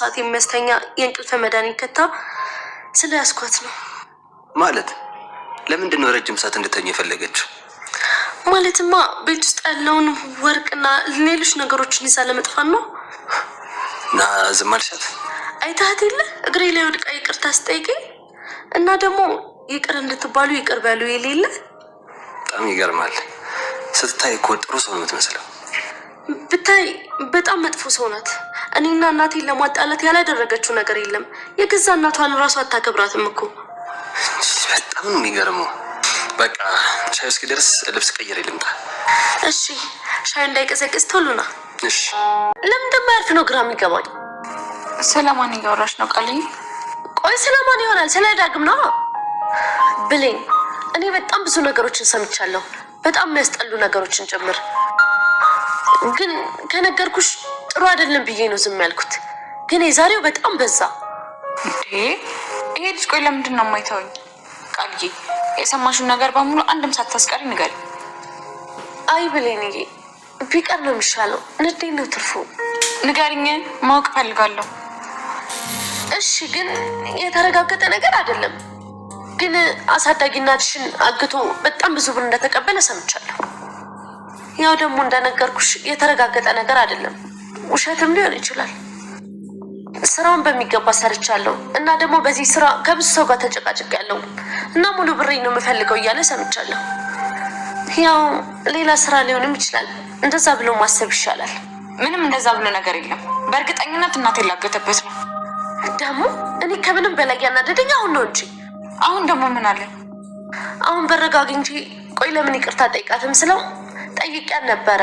ሰዓት የሚያስተኛ የእንቅልፍ መድኃኒት ከታ ስለያዝኳት ነው። ማለት ለምንድን ነው ረጅም ሰዓት እንድተኛ የፈለገችው? ማለትማ ቤት ውስጥ ያለውን ወርቅና ሌሎች ነገሮችን ይዛ ለመጥፋት ነው። እና ዝም አልሻት? አይተሃት የለ እግሬ ላይ ወድቃ ይቅርታ ስጠይቀኝ እና ደግሞ ይቅር እንድትባሉ ይቅር በሉ የሌለ። በጣም ይገርማል። ስትታይ እኮ ጥሩ ሰው ነው የምትመስለው። ብታይ በጣም መጥፎ ሰው ናት። እኔና እናቴን ለማጣላት ያላደረገችው ነገር የለም። የገዛ እናቷን ራሷ አታከብራትም እኮ። በጣም ነው የሚገርመው። በቃ ሻይ እስኪደርስ ልብስ ቀይሬ ልምጣ። እሺ፣ ሻይ እንዳይቀዘቅዝ ቶሎ ና። እሺ። ለምን እንደማያርፍ ነው ግራ የሚገባኝ። ስለማን እያወራሽ ነው ቃልዬ? ቆይ ስለማን ይሆናል? ስለ ዳግም ነው ብሌን። እኔ በጣም ብዙ ነገሮችን ሰምቻለሁ፣ በጣም የሚያስጠሉ ነገሮችን ጭምር። ግን ከነገርኩሽ ጥሩ አይደለም ብዬ ነው ዝም ያልኩት። ግን የዛሬው በጣም በዛ። ይሄ ልጅ ቆይ ለምንድን ነው የማይተወኝ? ቃልዬ የሰማሽውን ነገር በሙሉ አንድም ሳታስቀሪ ንገሪ። አይ ብሌንዬ፣ ቢቀር ነው የሚሻለው። ንዴት ነው ትርፉ። ንገሪኝ፣ ማወቅ ፈልጋለሁ። እሺ፣ ግን የተረጋገጠ ነገር አይደለም። ግን አሳዳጊ እናትሽን አግቶ በጣም ብዙ ብር እንደተቀበለ ሰምቻለሁ። ያው ደግሞ እንደነገርኩሽ የተረጋገጠ ነገር አይደለም፣ ውሸትም ሊሆን ይችላል። ስራውን በሚገባ ሰርቻለሁ እና ደግሞ በዚህ ስራ ከብዙ ሰው ጋር ተጨቃጭቄያለሁ እና ሙሉ ብሬን ነው የምፈልገው እያለ ሰምቻለሁ። ያው ሌላ ስራ ሊሆንም ይችላል። እንደዛ ብሎ ማሰብ ይሻላል። ምንም እንደዛ ብሎ ነገር የለም። በእርግጠኝነት እናቴ ላገተበት ነው። ደግሞ እኔ ከምንም በላይ ያናደደኝ አሁን ነው እንጂ። አሁን ደግሞ ምን አለ? አሁን በረጋግ እንጂ። ቆይ ለምን ይቅርታ ጠይቃትም ስለው ጠይቂያን ነበረ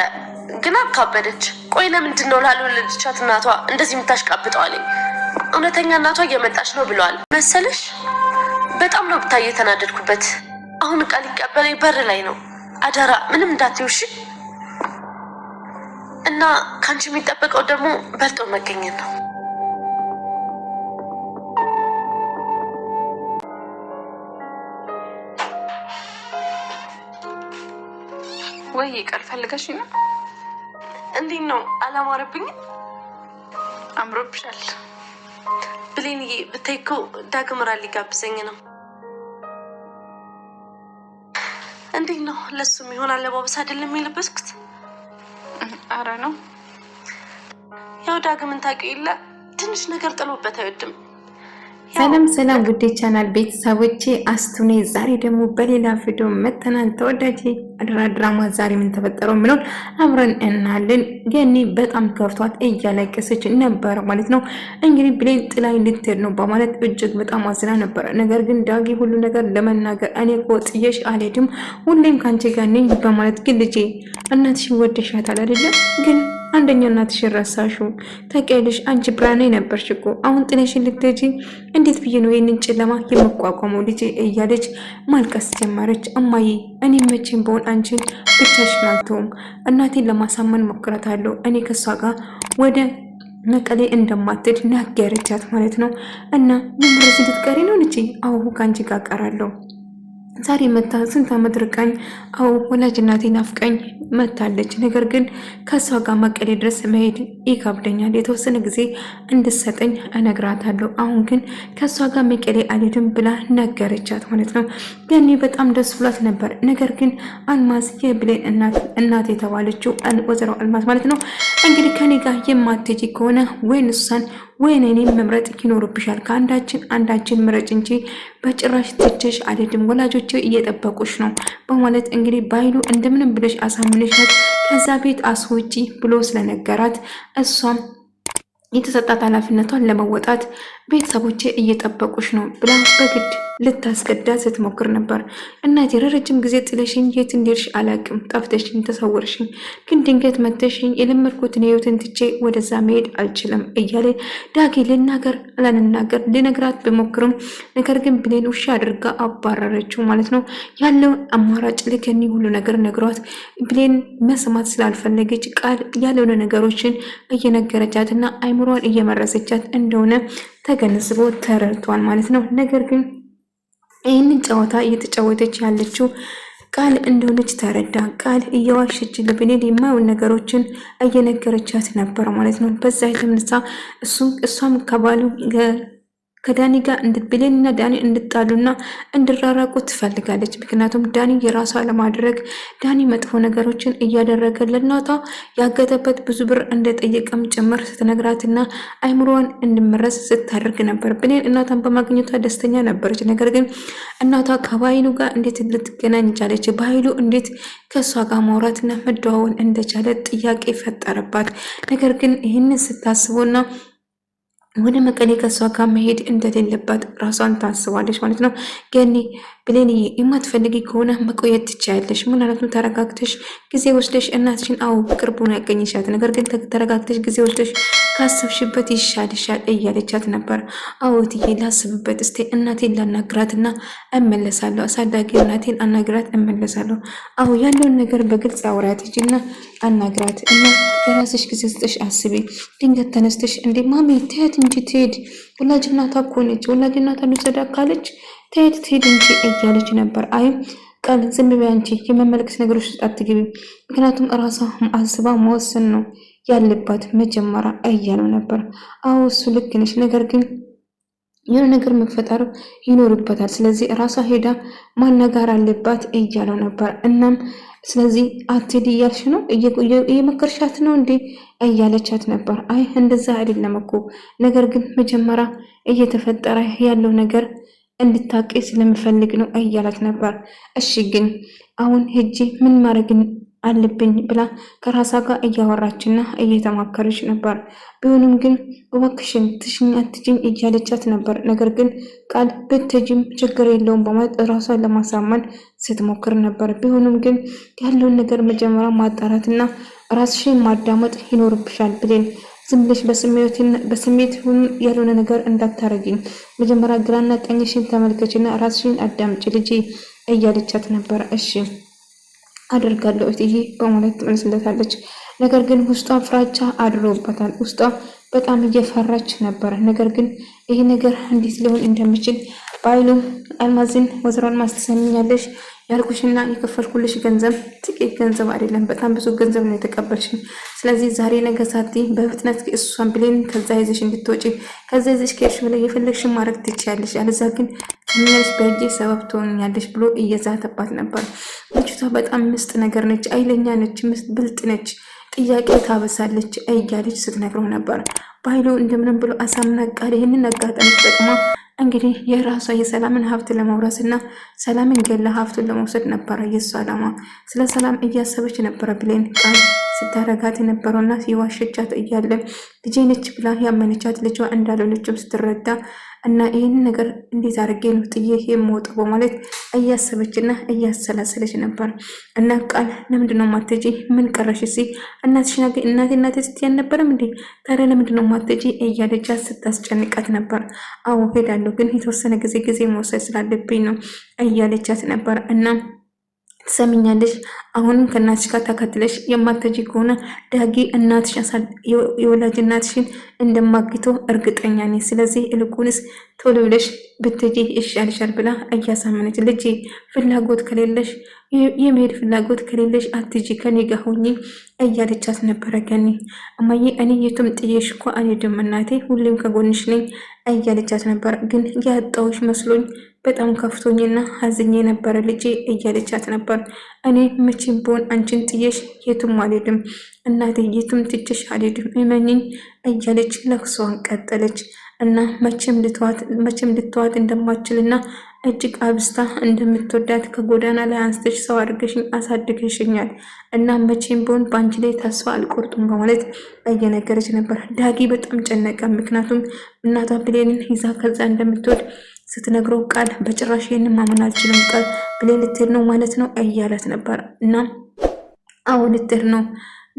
ግን አካበደች። ቆይ ለምንድን ነው ላልወለደቻት እናቷ እንደዚህ የምታሽቃብጠው አለኝ። እውነተኛ እናቷ እየመጣች ነው ብለዋል መሰለሽ። በጣም ነው ብታይ የተናደድኩበት። አሁን ቃል ይቀበለኝ በር ላይ ነው። አደራ ምንም እንዳትይውሽ እና ካንቺ የሚጠበቀው ደግሞ በልጦ መገኘት ነው። ወይ ቃል ፈልገሽ ነው? እንዴት ነው አላማረብኝም? አምሮብሻል ብሌንዬ። ብታይ እኮ ዳግም ራት ሊጋብዘኝ ነው። እንዴት ነው ለሱ የሚሆን አለባበስ አይደለም የለበስኩት? አረ ነው። ያው ዳግምን ታውቂው የለ ትንሽ ነገር ጥሎበት አይወድም። ሰላም ውዴ ቻናል ቤተሰቦቼ አስቱኔ ዛሬ ደግሞ በሌላ ቪዲዮ መተናል። ተወዳጅ ድራማ ዛሬ ምን ተፈጠረው ምንሆን አብረን እናያለን። ገኒ በጣም ከፍቷት እያለቀሰች ነበር ማለት ነው። እንግዲህ ብሌን ጥላይ ልትሄድ ነው በማለት እጅግ በጣም አዝና ነበር። ነገር ግን ዳጊ ሁሉ ነገር ለመናገር እኔ እኮ ጥዬሽ አልሄድም ሁሌም ካንቺ ጋር ነኝ በማለት ግን ልጄ እናትሽ ወደሻታል አይደለም ግን አንደኛ እናትሽ ረሳሽው ታውቂያለሽ። አንቺ ብርሃኔ ነበርሽ እኮ አሁን ጥለሽን ልትሄጂ እንዴት ብዬ ነው ይሄንን ጨለማ የምቋቋመው ልጄ እያለች ማልቀስ ጀመረች። እማዬ እኔ መቼም በሆን አንቺን ብቻሽን አልተውም። እናቴን ለማሳመን ሞክራታለሁ። እኔ ከሷ ጋር ወደ መቀሌ እንደማትሄድ ነገረቻት ማለት ነው። እና ምን እንደዚህ ልትቀሪ ነው ልጄ? አዎ ካንቺ ጋር ቀራለሁ። ዛሬ መታ ስንት አመት ርቃኝ፣ አዎ ወላጅ እናቴ ናፍቀኝ መታለች። ነገር ግን ከሷ ጋር መቀሌ ድረስ መሄድ ይከብደኛል። የተወሰነ ጊዜ እንድሰጠኝ እነግራታለሁ። አሁን ግን ከሷ ጋር መቀሌ አልሄድም ብላ ነገረቻት ማለት ነው። ገኒ በጣም ደስ ብሏት ነበር። ነገር ግን አልማዝ የብሌን እናት የተባለችው ወይዘሮ አልማዝ ማለት ነው እንግዲህ ከኔ ጋር የማትሄጂ ከሆነ ወይን እሷን ወይኔ እኔን መምረጥ ይኖርብሻል። አንዳችን ምረጭ እንጂ በጭራሽ ትቼሽ አልሄድም። ወላጆቼ እየጠበቁሽ ነው በማለት እንግዲህ ባይሉ እንደምንም ብለሽ አሳምነሻት ከዛ ቤት አስወጪ ብሎ ስለነገራት እሷም የተሰጣት ኃላፊነቷን ለመወጣት ቤተሰቦቼ እየጠበቁሽ ነው ብላ በግድ ልታስገዳት ስትሞክር ነበር። እናቴ ረጅም ጊዜ ጥለሽኝ የት እንደሄድሽ አላውቅም፣ ጠፍተሽኝ ተሰወርሽኝ፣ ግን ድንገት መተሽኝ የለመድኩትን ህይወትን ትቼ ወደዛ መሄድ አልችልም እያለ ዳጊ ልናገር ልነግራት በሞክርም ነገር ግን ብሌን ውሻ አድርጋ አባረረችው ማለት ነው። ያለውን አማራጭ ለገኒ ሁሉ ነገር ነግሯት ብሌን መስማት ስላልፈለገች ቃል ያለውን ነገሮችን እየነገረቻትና አይምሯን እየመረሰቻት እንደሆነ ተገንዝቦ ተረድቷል ማለት ነው። ነገር ግን ይህንን ጨዋታ እየተጫወተች ያለችው ቃል እንደሆነች ተረዳ። ቃል እየዋሸች ለብሌን የማይሆን ነገሮችን እየነገረቻት ነበር ማለት ነው። በዛ የተነሳ እሷም ከባሉ ከዳኒ ጋር ብሌንና ዳኒ እንድጣሉና እንድራራቁ ትፈልጋለች። ምክንያቱም ዳኒ የራሷ ለማድረግ ዳኒ መጥፎ ነገሮችን እያደረገ ለእናቷ ያገተበት ብዙ ብር እንደጠየቀም ጭምር ስትነግራትና አይምሮዋን እንድመረስ ስታደርግ ነበር። ብሌን እናቷን በማግኘቷ ደስተኛ ነበረች። ነገር ግን እናቷ ከባይሉ ጋር እንዴት ልትገናኝ ቻለች? ባይሉ እንዴት ከእሷ ጋር ማውራትና መደዋወል እንደቻለ ጥያቄ ፈጠረባት። ነገር ግን ይህንን ስታስቦና ወደ መቀሌ ከሷ ጋር መሄድ እንደሌለባት ራሷን ታስባለች ማለት ነው። ገኒ ብሌንዬ የማትፈልጊ ከሆነ መቆየት ትችያለሽ። ምናልባትም ተረጋግተሽ ጊዜ ወስደሽ እናትሽን በቅርቡ ነው ያገኘሻት፣ ነገር ግን ተረጋግተሽ ጊዜ ወስደሽ ካሰብሽበት ይሻልሻል እያለቻት ነበር። እትዬ ላስብበት፣ እስቲ እናቴን ላናግራትና እመለሳለሁ። አሳዳጊ እናቴን አናግራት እመለሳለሁ። ያለውን ነገር በግልጽ አውራት ሂጂና አናግራት እና ለራስሽ ጊዜ ስጠሽ አስቢ። ድንገት ተነስተሽ እንዴ ማሚ ትሄድ እንጂ ትሄድ፣ ወላጅ እናቷ እኮ ነች፣ ወላጅ እናቷ ልውሰዳ ካለች ትሄድ እንጂ እያለች ነበር። ቃል ዝም በይ አንቺ፣ የመመልከት ነገሮች ውስጥ አትግቢ፣ ምክንያቱም እራሷ አስባ መወሰን ነው ያለባት መጀመሪያ እያለው ነበር። እሱ ልክ ነች፣ ነገር ግን የሆነ ነገር መፈጠር ይኖርበታል፣ ስለዚህ ራሷ ሄዳ ማናገር አለባት እያለው ነበር። እናም ስለዚህ አትሄድ እያልሽ ነው እየመከርሻት ነው እንዴ እያለቻት ነበር። እንደዛ አይደለም እኮ፣ ነገር ግን መጀመሪያ እየተፈጠረ ያለው ነገር እንድታቂ ስለምፈልግ ነው እያላት ነበር። እሺ ግን አሁን ሄጄ ምን ማድረግ አለብኝ ብላ ከራሷ ጋር እያወራችና እየተማከረች ነበር። ቢሆንም ግን እባክሽን ትሽኝ አትጂኝ እያለቻት ነበር። ነገር ግን ቃል ብትጂም ችግር የለውም በማለት ራሷን ለማሳመን ስትሞክር ነበር። ቢሆንም ግን ያለውን ነገር መጀመሪያ ማጣራትና ራስሽን ማዳመጥ ይኖርብሻል ብሌን፣ ዝም ብለሽ በስሜት ያልሆነ ነገር እንዳታረጊኝ፣ መጀመሪያ ግራና ቀኝሽን ተመልከችና ራስሽን አዳምጪ ልጄ እያለቻት ነበር። እሺ አደርጋለሁ እትዬ በማለት ትመልስለታለች። ነገር ግን ውስጧ ፍራቻ አድሮበታል። ውስጧ በጣም እየፈራች ነበር። ነገር ግን ይሄ ነገር እንዴት ሊሆን እንደሚችል ባይሉ አልማዝን ወይዘሮ አልማዝ ትሰሚኛለሽ፣ ያልኩሽና የከፈልኩልሽ ገንዘብ ጥቂት ገንዘብ አይደለም፣ በጣም ብዙ ገንዘብ ነው የተቀበልሽኝ። ስለዚህ ዛሬ ነገ ሳቲ በፍጥነት እሷን ብሌን ከዛ ይዘሽ እንድትወጪ፣ ከዛ ይዘሽ ከሄድሽ በላይ የፈለግሽን ማድረግ ትችያለሽ፣ አለዛ ግን ከሚያልሽ በእጄ ሰበብ ትሆኛለሽ ብሎ እየዛተባት ነበር። ልጅቷ በጣም ምስጥ ነገር ነች፣ አይለኛ ነች፣ ምስጥ ብልጥ ነች፣ ጥያቄ ታበሳለች እያለች ስትነግረው ነበር። ባይሉ እንደምንም ብሎ አሳምና ቃል ይህንን አጋጣሚ ተጠቅማ እንግዲህ የራሷ የሰላምን ሀብት ለመውረስ እና ሰላምን ገላ ሀብቱን ለመውሰድ ነበረ የእሱ ዓላማ። ስለ ሰላም እያሰበች ነበረ ብሌን ቃል ስታረጋት የነበረውና የዋሸቻት እያለ ልጄ ነች ብላ ያመነቻት ልጇ እንዳልሆነችም ስትረዳ እና ይህንን ነገር እንዴት አድርጌ ነው ጥዬ የምወጣው በማለት እያሰበችና እያሰላሰለች ነበር። እና ቃል ለምንድነው ማትጂ? ምን ቀረሽ? ሲ እናቴ ስትይ አልነበረም እንዴ? ታዲያ ለምንድነው ማትጂ እያለቻት ስታስጨንቃት ነበር። ሄዳለሁ፣ ግን የተወሰነ ጊዜ መውሰድ ስላለብኝ ነው እያለቻት ነበር። እና ትሰሚኛለሽ፣ አሁንም ከእናትሽ ጋር ተከትለሽ የማትጂ ከሆነ ዳጊ የወላጅ እናትሽን እንደማግተው እርግጠኛ ነኝ። ስለዚህ እልኩንስ ቶሎ ብለሽ ብትጂ ይሻልሻል ብላ እያሳመነች፣ ልጄ ፍላጎት ከሌለሽ የመሄድ ፍላጎት ከሌለሽ አትጂ ከኔ ጋር ሆኚ እያለቻት ነበረ። ገኒ እማዬ እኔ የቱም ጥዬሽ እኮ አልሄድም እናቴ፣ ሁሌም ከጎንሽ ነኝ እያለቻት ነበር። ግን ያጣሁሽ መስሎኝ በጣም ከፍቶኝና ሀዝኜ ነበረ ልጄ እያለቻት ነበር። እኔ መቼም ብሆን አንቺን ጥዬሽ የቱም አልሄድም እናቴ፣ የቱም ትቼሽ አልሄድም እመኚኝ እያለች ለቅሷን ቀጠለች። እና መቼም ልትዋት እንደማችልና እጅግ አብስታ እንደምትወዳት ከጎዳና ላይ አንስተሽ ሰው አድርገሽኝ አሳድገሽኛል እና መቼም ቢሆን በአንቺ ላይ ተስፋ አልቆርጡም በማለት እየነገረች ነበር። ዳጊ በጣም ጨነቀ። ምክንያቱም እናቷ ብሌንን ይዛ ከዛ እንደምትወድ ስትነግረው ቃል በጭራሽ ይህንን ማመን አልችልም፣ ቃል ብሌን ልትሄድ ነው ማለት ነው እያላት ነበር። እና ልትሄድ ነው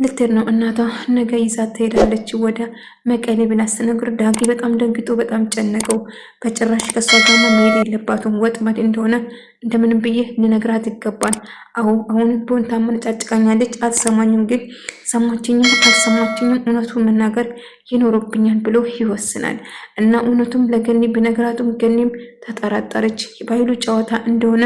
ልትሄድ ነው እናቷ ነገ ይዛት ትሄዳለች ወደ መቀሌ ብላ ስትነግር ዳጊ በጣም ደንግጦ በጣም ጨነቀው። በጭራሽ ከሷ ጋር መሄድ የለባትም ወጥመድ እንደሆነ እንደምንም ብዬ ልነግራት ይገባል። አሁን ቢሆን ታመነጫጭቃኛለች፣ አትሰማኝም። ግን ሰማችኝም አልሰማችኝም እውነቱ መናገር ይኖርብኛል ብሎ ይወስናል። እና እውነቱም ለገኒ ብነግራቱም ገኒም ተጠራጠረች። በኃይሉ ጨዋታ እንደሆነ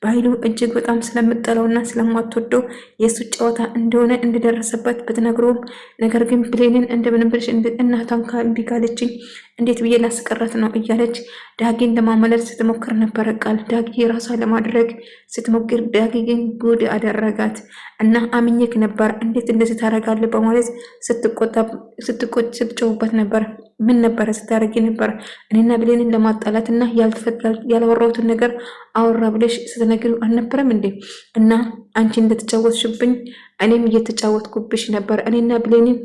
በኃይሉ እጅግ በጣም ስለምጠላውና ስለማትወደው የእሱ ጨዋታ እንደሆነ እንደደረሰበት ብትነግረውም ነገር ግን ብሌንን እንደምንም ብለሽ እናቷን እምቢ ካለችኝ እንዴት ብዬ ላስቀረት ነው እያለች ዳጊን ለማመለል ስትሞክር ነበረ። ቃል ዳጊ ራሷ ለማድረግ ስትሞክር ዳጊ ግን ጉድ አደረጋት እና አምኜክ ነበር እንዴት እንደዚህ ታደርጋለህ በማለት ስትጮህበት ነበር። ምን ነበረ ስታደርጊ ነበር? እኔና ብሌንን ለማጣላት እና ያላወራሁትን ነገር አወራ ብለሽ ስትነግሪው አልነበረም እንዴ? እና አንቺ እንደተጫወትሽብኝ እኔም እየተጫወትኩብሽ ነበር። እኔና ብሌንን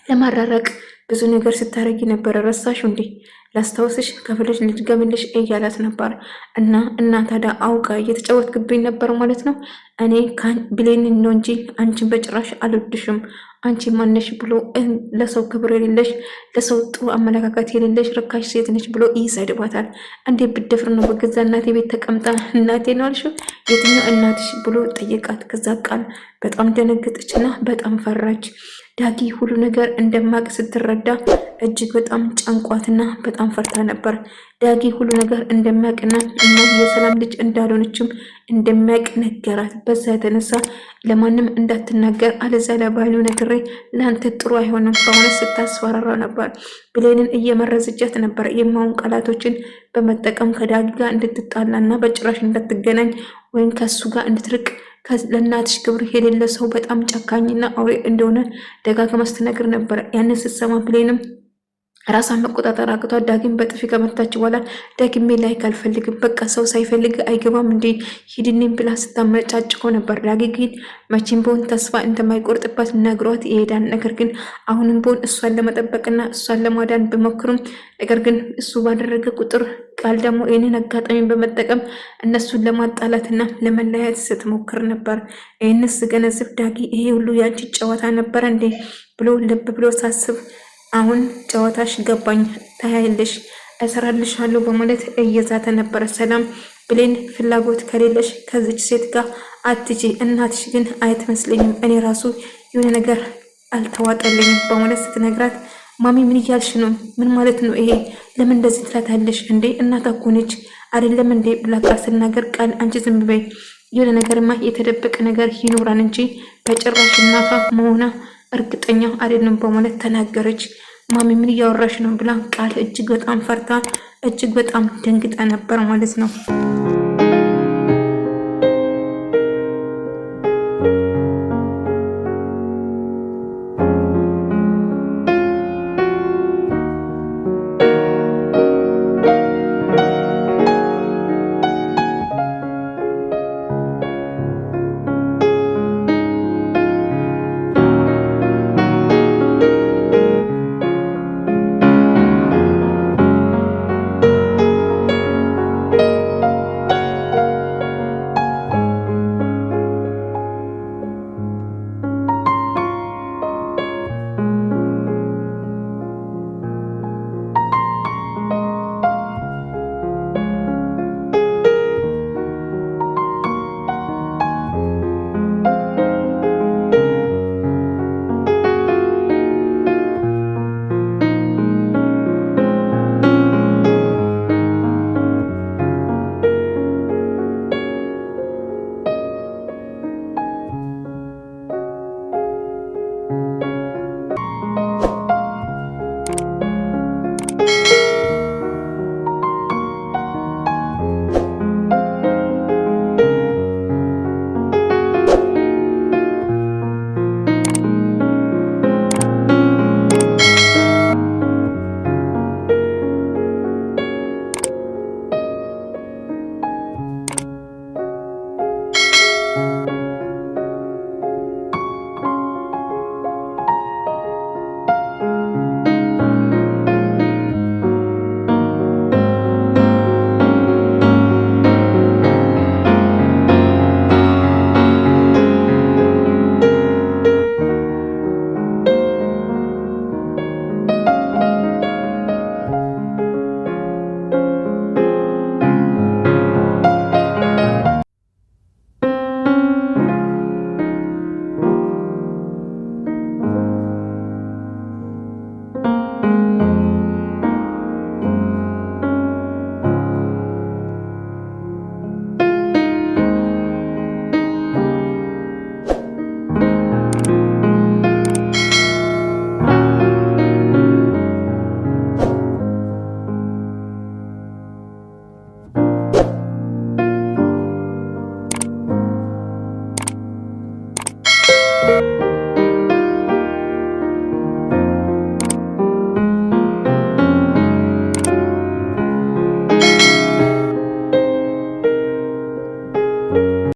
ለማራረቅ ብዙ ነገር ስታደርጊ ነበረ። ረሳሽው እንዴ? ላስታውስሽ ከፍለሽ ልድገምልሽ እያላት ነበር። እና ታዲያ አውቃ እየተጫወትክብኝ ነበር ማለት ነው። እኔ ብሌንን ነው እንጂ አንቺን በጭራሽ አልወድሽም። አንቺ ማነሽ ብሎ ለሰው ክብር የሌለሽ ለሰው ጥሩ አመለካከት የሌለሽ ርካሽ ሴት ነች ብሎ ይሰድባታል። እንዴ ብደፍር ነው በገዛ እናቴ ቤት ተቀምጣ እናቴ ነው አልሽው? የትኛው እናትሽ ብሎ ጠየቃት። ከዛ ቃል በጣም ደነገጠችና በጣም ፈራች። ዳጊ ሁሉ ነገር እንደማቅ ስትረዳ እጅግ በጣም ጨንቋትና በጣም ፈርታ ነበር። ዳጊ ሁሉ ነገር እንደሚያውቅና እና የሰላም ልጅ እንዳልሆነችም እንደሚያውቅ ነገራት። በዛ የተነሳ ለማንም እንዳትናገር አለዛ ለባህሉ ነግሬ ለአንተ ጥሩ አይሆንም በማለት ስታስፈራራ ነበር። ብሌንን እየመረዘቻት ነበር። የማውን ቃላቶችን በመጠቀም ከዳጊ ጋር እንድትጣላና በጭራሽ እንዳትገናኝ ወይም ከሱ ጋር እንድትርቅ ለእናትሽ ክብር የሌለ ሰው በጣም ጨካኝና አውሬ እንደሆነ ደጋግማ ስትነግር ነበር። ያንን ስትሰማ ብሌንም ራሷን መቆጣጠር አቅቷት ዳግም በጥፊ ከመታች በኋላ ደግሜ ላይክ አልፈልግም፣ በቃ ሰው ሳይፈልግ አይገባም እንዴ ሂድኔም ብላ ስታመጫጭቆ ነበር። ዳጊ ግን መቼም ቢሆን ተስፋ እንደማይቆርጥባት ነግሯት ይሄዳል። ነገር ግን አሁንም ቢሆን እሷን ለመጠበቅና እሷን ለማዳን ቢሞክሩም ነገር ግን እሱ ባደረገ ቁጥር ቃል ደግሞ ይህንን አጋጣሚ በመጠቀም እነሱን ለማጣላትና ለመለያየት ስትሞክር ነበር። ይህን ስገነዝብ ዳጊ ይሄ ሁሉ ያንቺ ጨዋታ ነበረ እንዴ ብሎ ልብ ብሎ ሳስብ አሁን ጨዋታሽ ገባኝ፣ ታያለሽ፣ እሰራልሻለሁ በማለት እየዛተ ነበረ። ሰላም ብሌን ፍላጎት ከሌለሽ ከዚች ሴት ጋር አትጂ፣ እናትሽ ግን አይትመስለኝም፣ እኔ ራሱ የሆነ ነገር አልተዋጠልኝም በማለት ስትነግራት ማሚ ምን እያልሽ ነው? ምን ማለት ነው ይሄ? ለምን እንደዚህ ትላታለሽ እንዴ? እናት እኮ ነች አይደለም እንዴ ብላ ቃል ስትናገር ቃል አንቺ ዝም በይ፣ የሆነ ነገርማ የተደበቀ ነገር ይኖራል እንጂ በጭራሽ እናቷ መሆኗ እርግጠኛ አይደለም በማለት ተናገረች። ማሚ ምን እያወራሽ ነው ብላ ቃል እጅግ በጣም ፈርታ እጅግ በጣም ደንግጣ ነበር ማለት ነው።